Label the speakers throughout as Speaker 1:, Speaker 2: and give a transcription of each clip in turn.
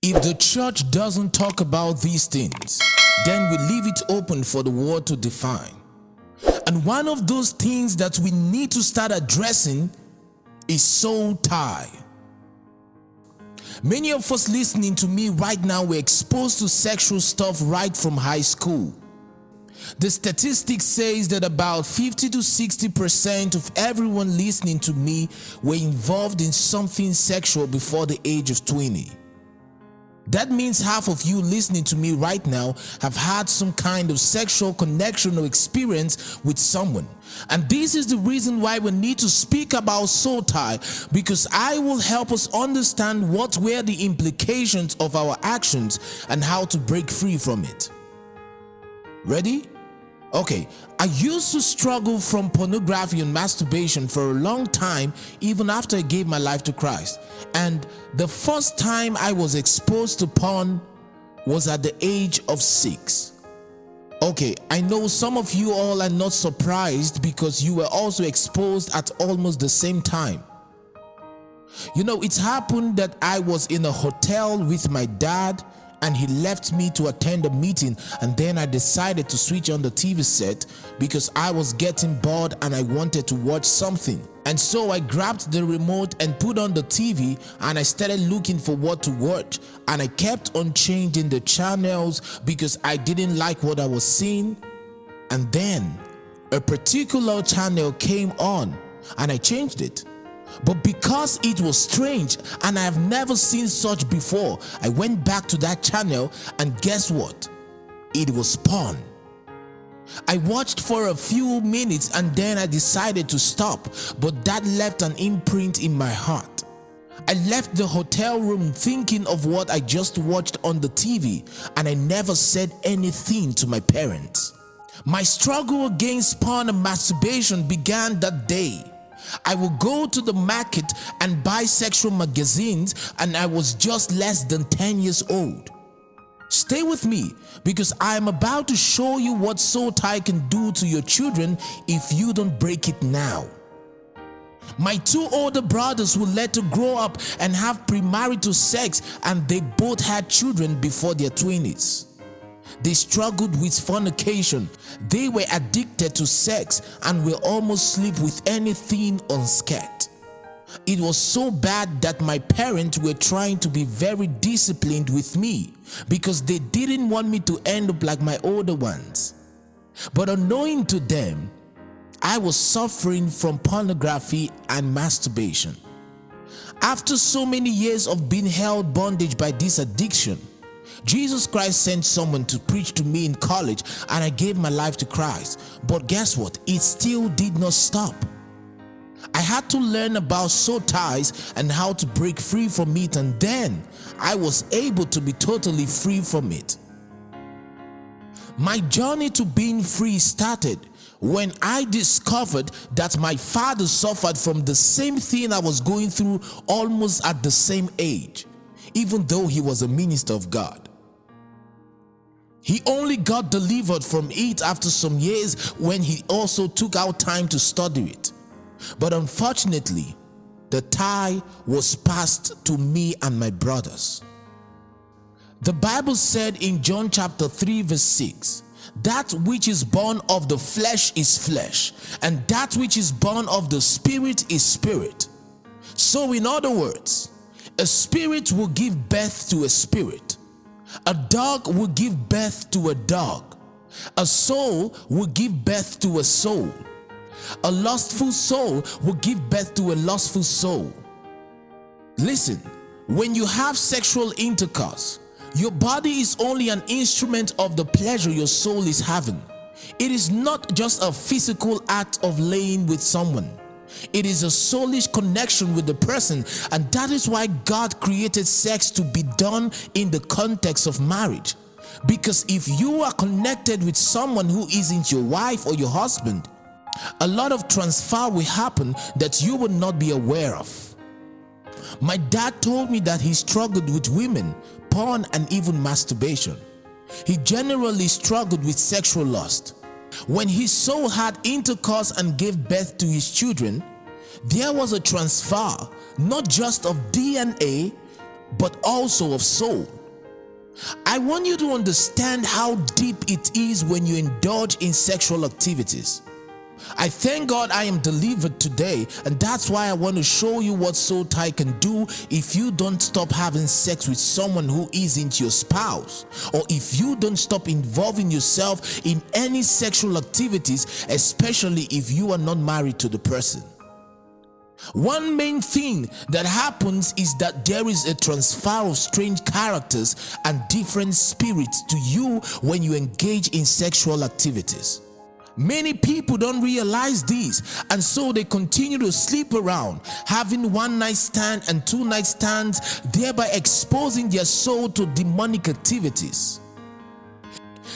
Speaker 1: If the church doesn't talk about these things, then we leave it open for the world to define. And one of those things that we need to start addressing is soul tie. Many of us listening to me right now were exposed to sexual stuff right from high school. The statistics says that about 50 to 60% of everyone listening to me were involved in something sexual before the age of 20. That means half of you listening to me right now have had some kind of sexual connection or experience with someone. And this is the reason why we need to speak about soul tie, because I will help us understand what were the implications of our actions and how to break free from it. Ready? Okay, I used to struggle from pornography and masturbation for a long time, even after I gave my life to Christ. And the first time I was exposed to porn was at the age of 6. Okay, I know some of you all are not surprised because you were also exposed at almost the same time. You know, it happened that I was in a hotel with my dad, and he left me to attend a meeting, and then I decided to switch on the TV set because I was getting bored and I wanted to watch something. And so I grabbed the remote and put on the TV, and I started looking for what to watch, and I kept on changing the channels because I didn't like what I was seeing. And then a particular channel came on and I changed it. But because it was strange and I have never seen such before, I went back to that channel, and guess what? It was porn. I watched for a few minutes and then I decided to stop, but that left an imprint in my heart. I left the hotel room thinking of what I just watched on the TV, and I never said anything to my parents. My struggle against porn and masturbation began that day. I would go to the market and buy sexual magazines, and I was just less than 10 years old. Stay with me, because I am about to show you what soul tie can do to your children if you don't break it now. My 2 older brothers were let to grow up and have premarital sex, and they both had children before their 20s. They struggled with fornication. They were addicted to sex and will almost sleep with anything unscared. It was so bad that my parents were trying to be very disciplined with me because they didn't want me to end up like my older ones. But unknowing to them, I was suffering from pornography and masturbation. After so many years of being held bondage by this addiction, Jesus Christ sent someone to preach to me in college, and I gave my life to Christ. But guess what? It still did not stop. I had to learn about soul ties and how to break free from it, and then I was able to be totally free from it. My journey to being free started when I discovered that my father suffered from the same thing I was going through almost at the same age, even though he was a minister of God. He only got delivered from it after some years when he also took out time to study it. But unfortunately, the tie was passed to me and my brothers. The Bible said in John chapter 3 verse 6, "That which is born of the flesh is flesh, and that which is born of the spirit is spirit." So in other words, a spirit will give birth to a spirit. A dog will give birth to a dog. A soul will give birth to a soul. A lustful soul will give birth to a lustful soul. Listen, when you have sexual intercourse, your body is only an instrument of the pleasure your soul is having. It is not just a physical act of laying with someone. It is a soulish connection with the person, and that is why God created sex to be done in the context of marriage. Because if you are connected with someone who isn't your wife or your husband, a lot of transfer will happen that you will not be aware of. My dad told me that he struggled with women, porn, and even masturbation. He generally struggled with sexual lust. When his soul had intercourse and gave birth to his children, there was a transfer, not just of DNA, but also of soul. I want you to understand how deep it is when you indulge in sexual activities. I thank God I am delivered today, and that's why I want to show you what soul tie can do if you don't stop having sex with someone who isn't your spouse, or if you don't stop involving yourself in any sexual activities, especially if you are not married to the person. One main thing that happens is that there is a transfer of strange characters and different spirits to you when you engage in sexual activities. Many people don't realize this, and so they continue to sleep around, having one-night stand and two-night stands, thereby exposing their soul to demonic activities.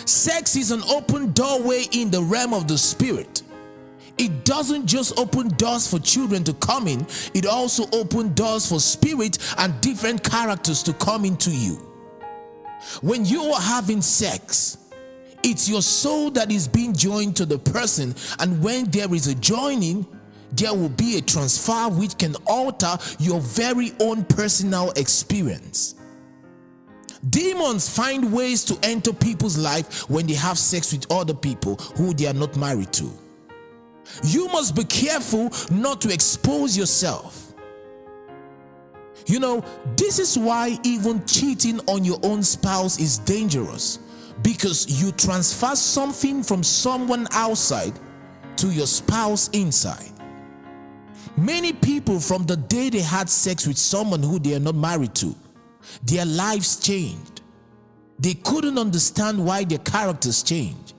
Speaker 1: Sex is an open doorway in the realm of the spirit. It doesn't just open doors for children to come in, it also opens doors for spirit and different characters to come into you. When you are having sex, it's your soul that is being joined to the person, and when there is a joining, there will be a transfer which can alter your very own personal experience. Demons find ways to enter people's life when they have sex with other people who they are not married to. You must be careful not to expose yourself. You know, this is why even cheating on your own spouse is dangerous, because you transfer something from someone outside to your spouse inside. Many people, from the day they had sex with someone who they are not married to, their lives changed. They couldn't understand why their characters changed.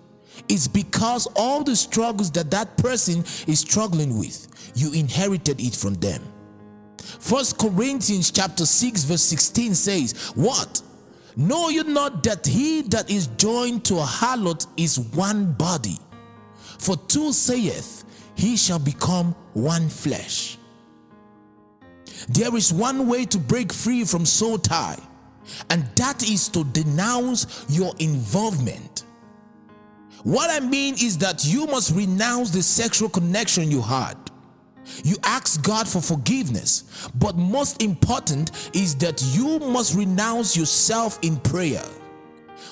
Speaker 1: It's because all the struggles that that person is struggling with, you inherited it from them. 1 Corinthians chapter 6 verse 16 says, "What? Know you not that he that is joined to a harlot is one body? For two saith, he shall become one flesh." There is one way to break free from soul tie, and that is to denounce your involvement. What I mean is that you must renounce the sexual connection you had. You ask God for forgiveness, but most important is that you must renounce yourself in prayer.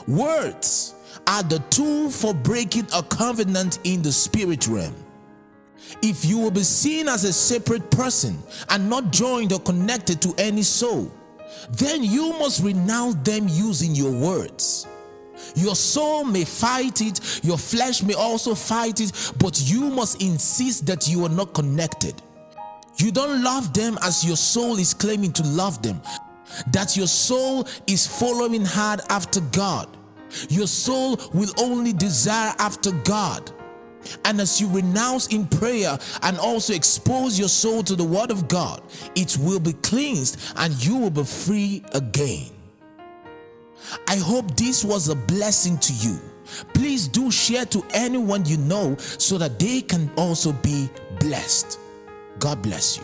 Speaker 1: Words are the tool for breaking a covenant in the spirit realm. If you will be seen as a separate person and not joined or connected to any soul, then you must renounce them using your words. Your soul may fight it, your flesh may also fight it, but you must insist that you are not connected. You don't love them as your soul is claiming to love them, that your soul is following hard after God. Your soul will only desire after God. And as you renounce in prayer and also expose your soul to the word of God, it will be cleansed and you will be free again. I hope this was a blessing to you. Please do share to anyone you know so that they can also be blessed. God bless you.